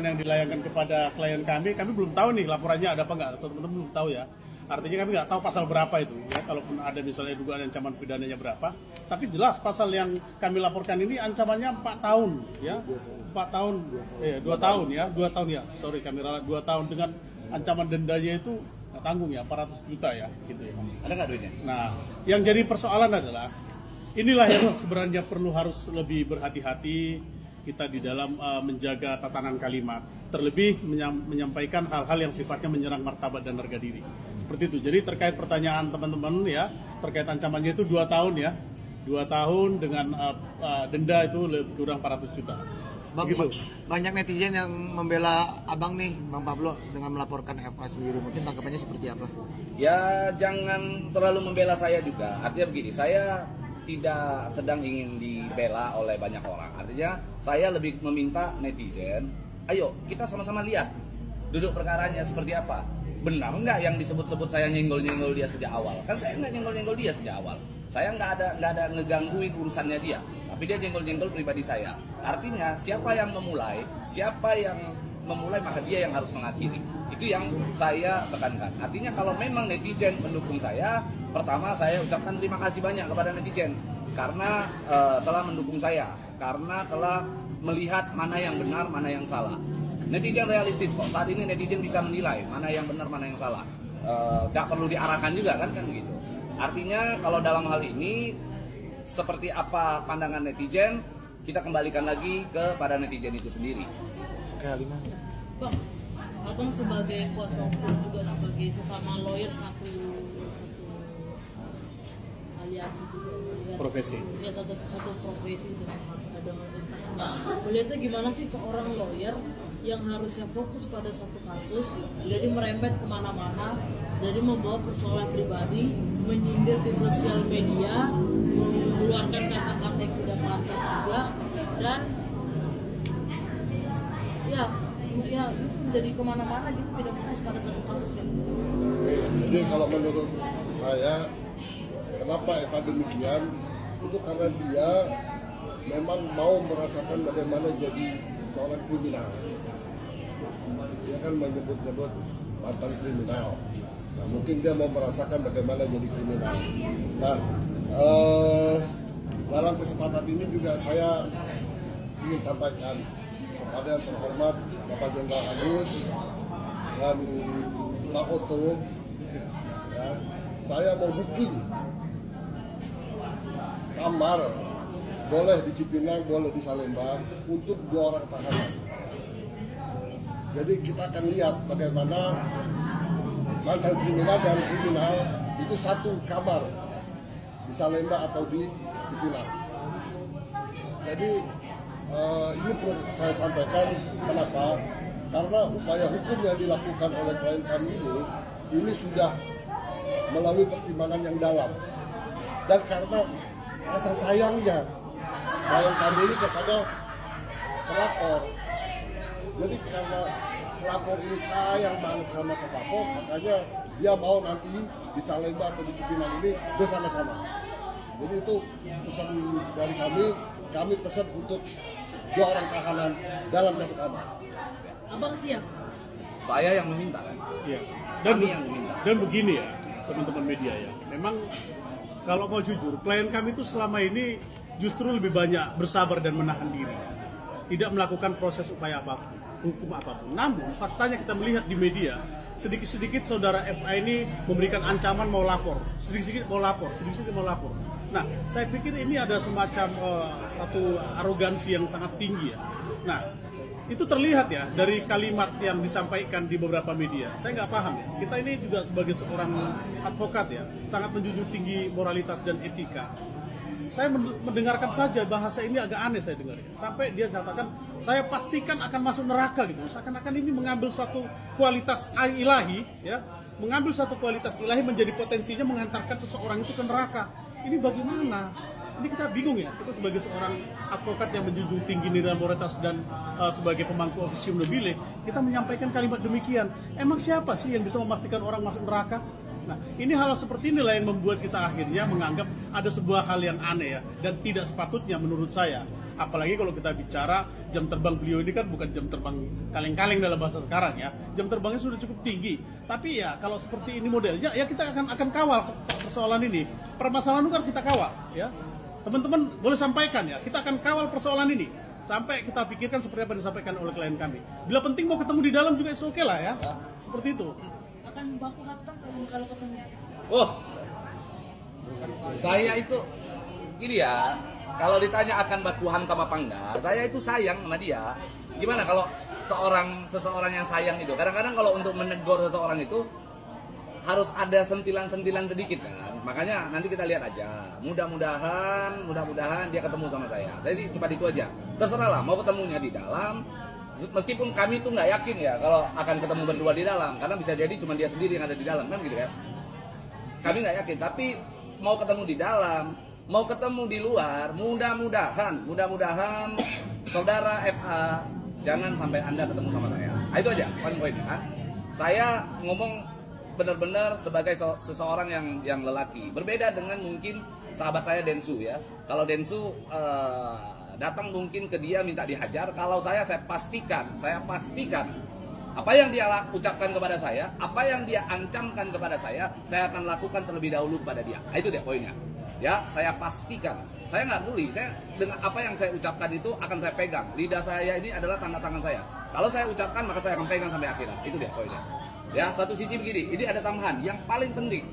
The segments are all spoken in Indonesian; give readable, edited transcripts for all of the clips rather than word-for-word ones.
laporan yang dilayangkan kepada klien kami belum tahu nih laporannya ada apa nggak, atau teman-teman belum tahu ya. Artinya kami nggak tahu pasal berapa itu, ya. Kalaupun ada misalnya dugaan ancaman pidananya berapa, tapi jelas pasal yang kami laporkan ini ancamannya 4 tahun, ya, 4 tahun, 2 tahun ya, 2 tahun ya, sorry kami ralat 2 tahun dengan ancaman dendanya itu nggak tanggung ya, 400 juta ya, gitu ya. Ada nggak duitnya? Nah, yang jadi persoalan adalah inilah yang sebenarnya perlu harus lebih berhati-hati kita di dalam menjaga tatanan kalimat, terlebih menyampaikan hal-hal yang sifatnya menyerang martabat dan harga diri. Seperti itu. Jadi terkait pertanyaan teman-teman ya, terkait ancamannya itu 2 tahun ya. 2 tahun dengan denda itu lebih kurang 400 juta. Bang, Begitu. banyak netizen yang membela abang nih, Bang Pablo, dengan melaporkan FA sendiri. Mungkin tanggapannya seperti apa? Ya jangan terlalu membela saya juga. Artinya begini, saya tidak sedang ingin dibela oleh banyak orang. Artinya saya lebih meminta netizen, ayo kita sama-sama lihat duduk perkaranya seperti apa. Benar nggak yang disebut-sebut saya nyenggol-nyenggol dia sejak awal? Kan saya nggak nyenggol-nyenggol dia sejak awal. Saya nggak ada ngegangguin urusannya dia. Tapi dia nyenggol-nyenggol pribadi saya. Artinya siapa yang memulai maka dia yang harus mengakhiri. Itu yang saya tekankan. Artinya kalau memang netizen mendukung saya, pertama saya ucapkan terima kasih banyak kepada netizen karena telah mendukung saya, karena telah melihat mana yang benar, mana yang salah. Netizen realistis kok. Saat ini netizen bisa menilai mana yang benar, mana yang salah. Nggak perlu diarahkan juga kan begitu. Artinya kalau dalam hal ini seperti apa pandangan netizen, kita kembalikan lagi kepada netizen itu sendiri. Bang, abang sebagai kuasa hukum juga sebagai sesama lawyer satu aliansi juga ya, Profesi. Ya satu profesi itu. Melihatnya gimana sih seorang lawyer yang harusnya fokus pada satu kasus, jadi merembet kemana-mana, jadi membawa persoalan pribadi, menyindir di sosial media, mengeluarkan kata-kata yang tidak pantas juga, dan ya itu menjadi kemana-mana gitu, tidak fokus pada satu kasus yang. Jadi kalau menurut saya, kenapa Eva demikian? Itu karena dia memang mau merasakan bagaimana jadi seorang kriminal. Dia kan menyebut-nyebut mantan kriminal. Nah, mungkin dia mau merasakan bagaimana jadi kriminal. Nah, dalam kesempatan ini juga saya ingin sampaikan kepada yang terhormat Bapak Jenderal Agus dan Pak Oto, ya, saya mau booking kamar, boleh di Cipinang, boleh di Salemba, untuk 2 orang tahanan. Jadi kita akan lihat bagaimana mantan kriminal dan kriminal itu satu kamar di Salemba atau di Cipinang. Jadi ini perlu saya sampaikan, kenapa? Karena upaya hukum yang dilakukan oleh klien kami ini sudah melalui pertimbangan yang dalam. Dan karena rasa sayangnya klien kami ini kepada pelapor. Jadi karena pelapor ini sayang banget sama terlapor, makanya dia mau nanti di Salemba atau di Cipinang ini bersama-sama. Jadi itu pesan dari kami pesan untuk 2 orang tahanan dalam satu kamar. Abang siap? Saya yang meminta kan? Iya. Kami yang meminta. Dan begini ya, teman-teman media ya. Memang kalau mau jujur, klien kami itu selama ini justru lebih banyak bersabar dan menahan diri. Tidak melakukan proses upaya apapun, hukum apapun. Namun faktanya kita melihat di media, sedikit-sedikit saudara FA ini memberikan ancaman mau lapor, sedikit-sedikit mau lapor, sedikit-sedikit mau lapor. Nah, saya pikir ini ada semacam satu arogansi yang sangat tinggi ya. Nah, itu terlihat ya dari kalimat yang disampaikan di beberapa media. Saya nggak paham ya. Kita ini juga sebagai seorang advokat ya, sangat menjunjung tinggi moralitas dan etika. Saya mendengarkan saja bahasa ini agak aneh saya dengar. Sampai dia katakan, saya pastikan akan masuk neraka gitu. Seakan-akan ini mengambil satu kualitas ilahi ya, mengambil satu kualitas ilahi menjadi potensinya menghantarkan seseorang itu ke neraka. Ini bagaimana? Ini kita bingung ya, kita sebagai seorang advokat yang menjunjung tinggi nilai moralitas dan sebagai pemangku officium nobile, kita menyampaikan kalimat demikian. Emang siapa sih yang bisa memastikan orang masuk neraka? Nah, ini hal seperti inilah yang membuat kita akhirnya menganggap ada sebuah hal yang aneh ya, dan tidak sepatutnya menurut saya Apalagi kalau kita bicara jam terbang beliau ini kan bukan jam terbang kaleng-kaleng dalam bahasa sekarang ya. Jam terbangnya sudah cukup tinggi. Tapi ya kalau seperti ini modelnya ya kita akan kawal persoalan ini. Permasalahan itu kan kita kawal ya. Teman-teman boleh sampaikan ya, kita akan kawal persoalan ini sampai kita pikirkan seperti apa disampaikan oleh klien kami. Bila penting mau ketemu di dalam juga oke lah ya. Seperti itu. Akan baku hantam kalau ketemu. Oh, saya itu gini ya, kalau ditanya akan baku hantam apa enggak, saya itu sayang sama dia. Gimana kalau seseorang yang sayang itu, kadang-kadang kalau untuk menegur seseorang itu harus ada sentilan-sentilan sedikit kan. Makanya nanti kita lihat aja. Mudah-mudahan dia ketemu sama saya. Saya sih cepat itu aja. Terserah lah mau ketemunya di dalam. Meskipun kami tuh nggak yakin ya kalau akan ketemu berdua di dalam, karena bisa jadi cuma dia sendiri yang ada di dalam kan gitu kan. Kami nggak yakin, tapi mau ketemu di dalam, mau ketemu di luar, mudah-mudahan saudara FA jangan sampai Anda ketemu sama saya. Nah, itu aja poin kan. Saya ngomong benar-benar sebagai seseorang yang lelaki. Berbeda dengan mungkin sahabat saya Densu ya. Kalau Densu datang mungkin ke dia minta dihajar. Kalau saya pastikan apa yang dia ucapkan kepada saya, apa yang dia ancamkan kepada saya akan lakukan terlebih dahulu kepada dia. Nah, itu deh poinnya. Ya, saya pastikan. Saya nggak peduli. Saya dengan apa yang saya ucapkan itu akan saya pegang. Lidah saya ini adalah tanda tangan saya. Kalau saya ucapkan maka saya akan pegang sampai akhirat. Itu deh poinnya. Ya, satu sisi begini, ini ada tambahan yang paling penting.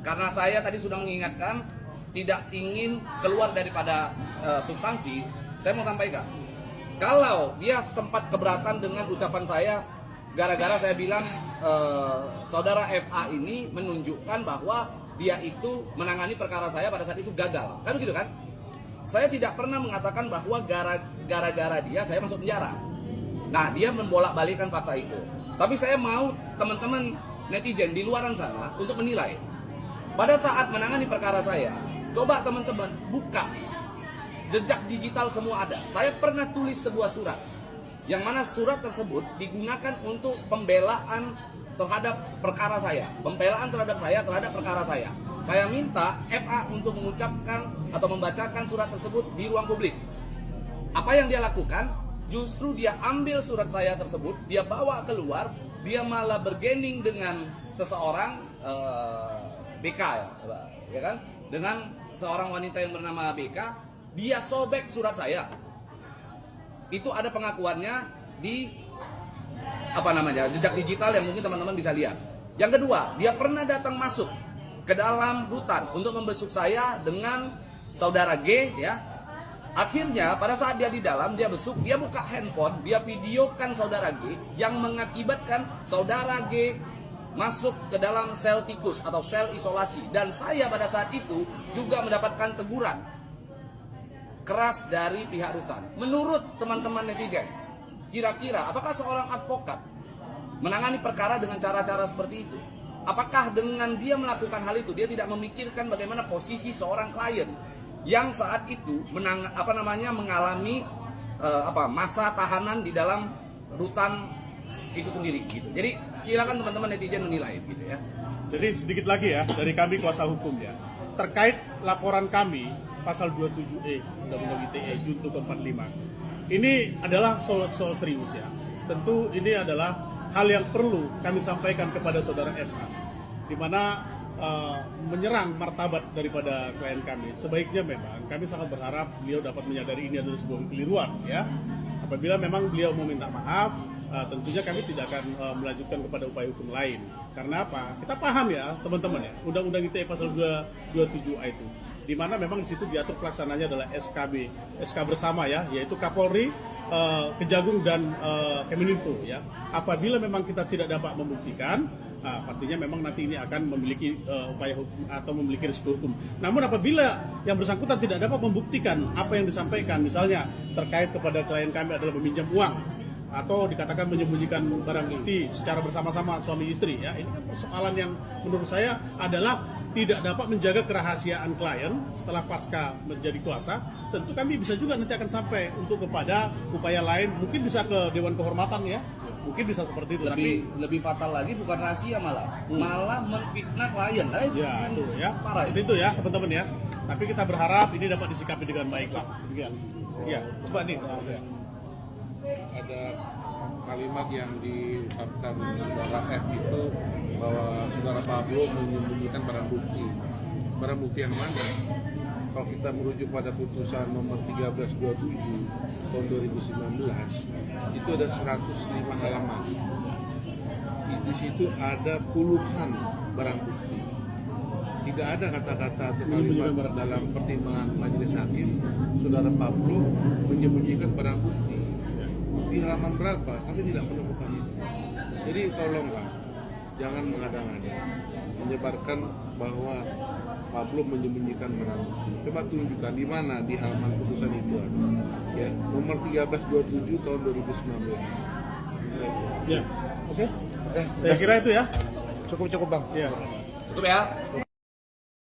Karena saya tadi sudah mengingatkan tidak ingin keluar daripada substansi, saya mau sampaikan. Kalau dia sempat keberatan dengan ucapan saya, gara-gara saya bilang saudara FA ini menunjukkan bahwa dia itu menangani perkara saya pada saat itu gagal. Kan begitu kan? Saya tidak pernah mengatakan bahwa gara-gara dia saya masuk penjara. Nah, dia membolak-balikkan fakta itu. Tapi saya mau teman-teman netizen di luaran sana untuk menilai. Pada saat menangani perkara saya, coba teman-teman buka. Jejak digital semua ada. Saya pernah tulis sebuah surat. Yang mana surat tersebut digunakan untuk pembelaan terhadap perkara saya. Pembelaan terhadap saya terhadap perkara saya. Saya minta FA untuk mengucapkan atau membacakan surat tersebut di ruang publik. Apa yang dia lakukan? Justru dia ambil surat saya tersebut, dia bawa keluar, dia malah bergening dengan seseorang BK ya kan? Dengan seorang wanita yang bernama BK, dia sobek surat saya. Itu ada pengakuannya di jejak digital yang mungkin teman-teman bisa lihat. Yang kedua, dia pernah datang masuk ke dalam hutan untuk membesuk saya dengan saudara G ya. Akhirnya pada saat dia di dalam, dia besuk, dia buka handphone, dia videokan saudara G yang mengakibatkan saudara G masuk ke dalam sel tikus atau sel isolasi. Dan saya pada saat itu juga mendapatkan teguran keras dari pihak rutan. Menurut teman-teman netizen, kira-kira apakah seorang advokat menangani perkara dengan cara-cara seperti itu? Apakah dengan dia melakukan hal itu, dia tidak memikirkan bagaimana posisi seorang klien yang saat itu mengalami masa tahanan di dalam rutan itu sendiri gitu. Jadi silakan teman-teman netizen menilai gitu ya. Jadi sedikit lagi ya dari kami kuasa hukum ya. Terkait laporan kami pasal 27E Undang-Undang ITE Junto ke-45. Ini adalah soal serius ya. Tentu ini adalah hal yang perlu kami sampaikan kepada saudara FA. Di mana menyerang martabat daripada klien kami. Sebaiknya memang kami sangat berharap beliau dapat menyadari ini adalah sebuah kekeliruan ya. Apabila memang beliau mau minta maaf, tentunya kami tidak akan melanjutkan kepada upaya hukum lain. Karena apa? Kita paham ya teman-teman ya, Undang-Undang ITE pasal 227A itu, di mana memang di situ diatur pelaksananya adalah SK bersama ya, yaitu Kapolri, Kejagung dan Kemeninfo ya. Apabila memang kita tidak dapat membuktikan, pastinya memang nanti ini akan memiliki upaya hukum atau memiliki risiko hukum. Namun apabila yang bersangkutan tidak dapat membuktikan apa yang disampaikan, misalnya terkait kepada klien kami adalah meminjam uang atau dikatakan menyembunyikan barang bukti secara bersama-sama suami istri ya, ini kan persoalan yang menurut saya adalah tidak dapat menjaga kerahasiaan klien setelah pasca menjadi kuasa. Tentu kami bisa juga nanti akan sampai untuk kepada upaya lain, mungkin bisa ke Dewan Kehormatan ya. Mungkin bisa seperti itu. Lebih fatal lagi bukan rahasia malah memfitnah klien. Ya, itu ya. Parah itu ya teman-teman ya. Tapi kita berharap ini dapat disikapi dengan baik lah. Iya, coba nih. Ada kalimat yang diungkapkan saudara F itu bahwa saudara Pablo menyembunyikan barang bukti. Barang bukti yang mana? Kalau kita merujuk pada putusan nomor 1327 tahun 2019, itu ada 105 halaman. Di situ ada puluhan barang bukti. Tidak ada kata-kata atau kalimat dalam pertimbangan majelis hakim saudara Pablo menyembunyikan barang bukti. Di halaman berapa? Kami tidak menemukan itu. Jadi tolonglah, jangan mengada-ngada menyebarkan bahwa Pablo menyembunyikan barang bukti. Coba tunjukkan di mana di halaman putusan itu ada. Ya, nomor 1327 tahun 2019. Ya, oke. Saya kira itu ya. Cukup Bang. Iya. Cukup ya.